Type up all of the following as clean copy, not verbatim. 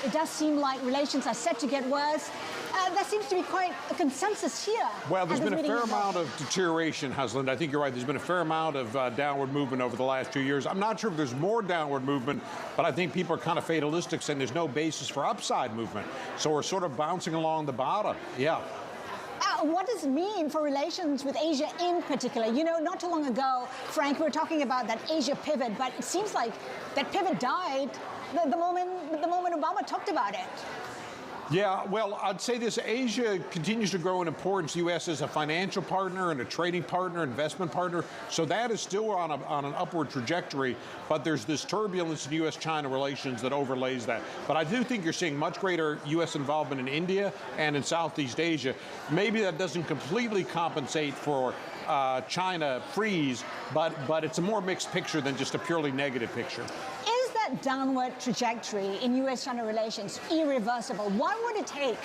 It does seem like relations are set to get worse. There seems to be quite a consensus here. Well, there's been a fair amount of deterioration, Hasland. I think you're right. There's been a fair amount of downward movement over the last 2 years. I'm not sure if there's more downward movement, but I think people are kind of fatalistic, saying there's no basis for upside movement. So we're sort of bouncing along the bottom. Yeah. What does it mean for relations with Asia in particular? You know, not too long ago, Frank, we were talking about that Asia pivot, but it seems like that pivot died the moment Obama talked about it. Yeah, well, I'd say this. Asia continues to grow in importance. The U.S. is a financial partner and a trading partner, investment partner. So that is still on an upward trajectory. But there's this turbulence in U.S.-China relations that overlays that. But I do think you're seeing much greater U.S. involvement in India and in Southeast Asia. Maybe that doesn't completely compensate for China freeze, but it's a more mixed picture than just a purely negative picture. Downward trajectory in U.S.-China relations irreversible? What would it take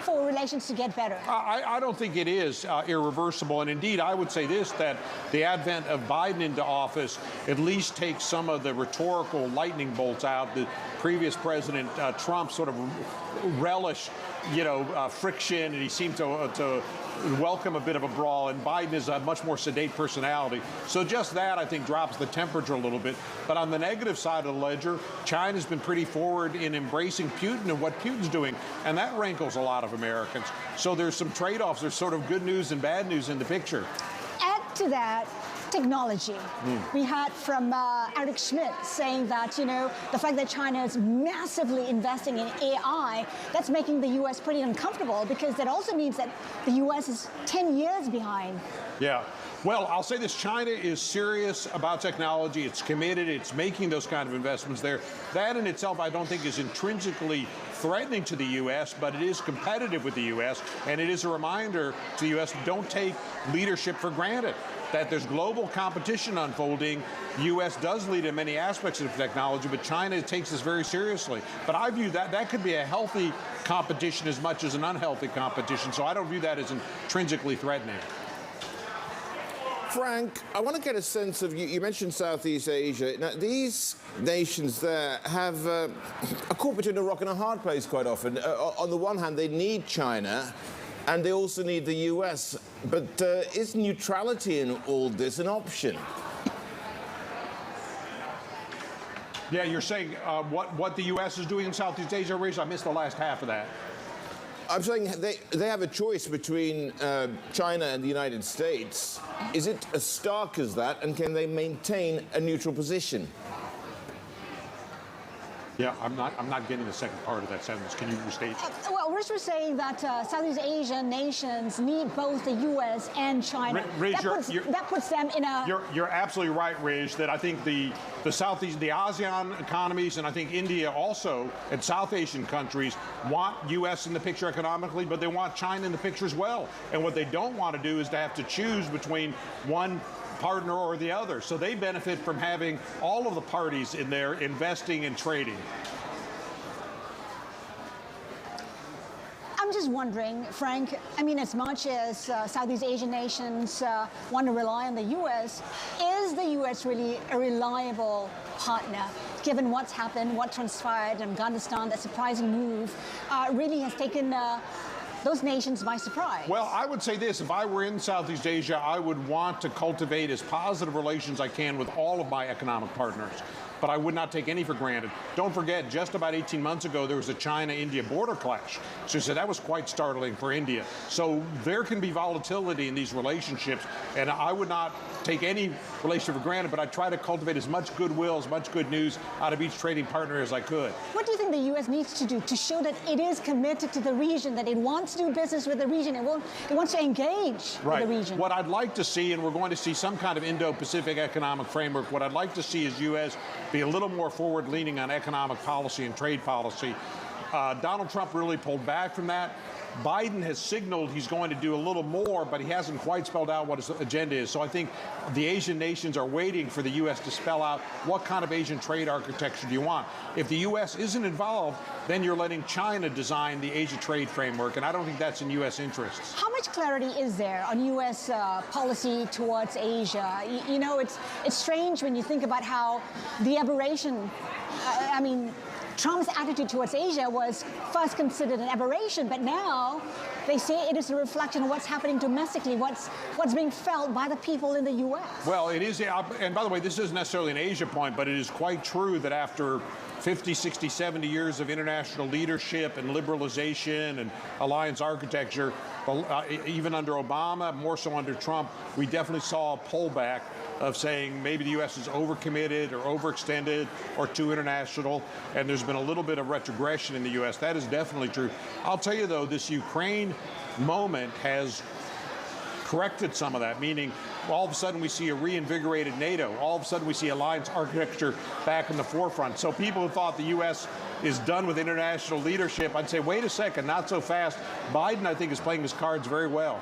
for relations to get better? I don't think it is irreversible. And indeed, I would say this, that the advent of Biden into office at least takes some of the rhetorical lightning bolts out. The previous President Trump sort of relished, friction, and he seemed to welcome a bit of a brawl, and Biden is a much more sedate personality. So just that, I think, drops the temperature a little bit. But on the negative side of the ledger, China's been pretty forward in embracing Putin and what Putin's doing, and that rankles a lot of Americans. So there's some trade-offs. There's sort of good news and bad news in the picture. Add to that technology. We heard from Eric Schmidt saying that, the fact that China is massively investing in AI, that's making the U.S. pretty uncomfortable, because that also means that the U.S. is 10 years behind. Yeah. Well, I'll say this. China is serious about technology. It's committed. It's making those kind of investments there. That in itself, I don't think, is intrinsically threatening to the U.S., but it is competitive with the U.S., and it is a reminder to the U.S., don't take leadership for granted, that there's global competition unfolding. The U.S. does lead in many aspects of technology, but China takes this very seriously. But I view that could be a healthy competition as much as an unhealthy competition, so I don't view that as intrinsically threatening. Frank, I want to get a sense of, you mentioned Southeast Asia. Now, these nations there have are caught between a rock and a hard place quite often. On the one hand, they need China, and they also need the U.S. But is neutrality in all this an option? Yeah, you're saying what the U.S. is doing in Southeast Asia, Rich? I missed the last half of that. I'm saying they have a choice between China and the United States. Is it as stark as that, and can they maintain a neutral position? Yeah, I'm not getting the second part of that sentence. Can you restate? Well, Rich was saying that Southeast Asian nations need both the U.S. and China. Rich, that puts them in a... You're absolutely right, Rich, that I think the Southeast, the ASEAN economies, and I think India also, and South Asian countries want U.S. in the picture economically, but they want China in the picture as well. And what they don't want to do is to have to choose between one partner or the other. So they benefit from having all of the parties in there investing and trading. I'm just wondering, Frank, I mean, as much as Southeast Asian nations want to rely on the U.S., is the U.S. really a reliable partner, given what's happened, what transpired in Afghanistan? That surprising move really has taken those nations by surprise. Well, I would say this. If I were in Southeast Asia, I would want to cultivate as positive relations I can with all of my economic partners. But I would not take any for granted. Don't forget, just about 18 months ago, there was a China-India border clash. So that was quite startling for India. So there can be volatility in these relationships, and I would not take any relationship for granted, but I'd try to cultivate as much goodwill, as much good news out of each trading partner as I could. What do you think the U.S. needs to do to show that it is committed to the region, that it wants to do business with the region, it wants to engage with the region? What I'd like to see, and we're going to see some kind of Indo-Pacific economic framework, what I'd like to see is U.S. be a little more forward-leaning on economic policy and trade policy. Donald Trump really pulled back from that. Biden has signaled he's going to do a little more, but he hasn't quite spelled out what his agenda is. So I think the Asian nations are waiting for the U.S. to spell out what kind of Asian trade architecture do you want. If the U.S. isn't involved, then you're letting China design the Asia trade framework, and I don't think that's in U.S. interests. How much clarity is there on U.S. policy towards Asia? It's strange when you think about how the aberration, Trump's attitude towards Asia was first considered an aberration, but now they say it is a reflection of what's happening domestically, what's being felt by the people in the U.S. Well, it is, and by the way, this isn't necessarily an Asia point, but it is quite true that after 50, 60, 70 years of international leadership and liberalization and alliance architecture, even under Obama, more so under Trump, we definitely saw a pullback of saying maybe the U.S. is overcommitted or overextended or too international, and there's been a little bit of retrogression in the U.S. That is definitely true. I'll tell you, though, this Ukraine moment has corrected some of that, meaning all of a sudden we see a reinvigorated NATO. All of a sudden we see alliance architecture back in the forefront. So people who thought the U.S. is done with international leadership, I'd say, wait a second, not so fast. Biden, I think, is playing his cards very well.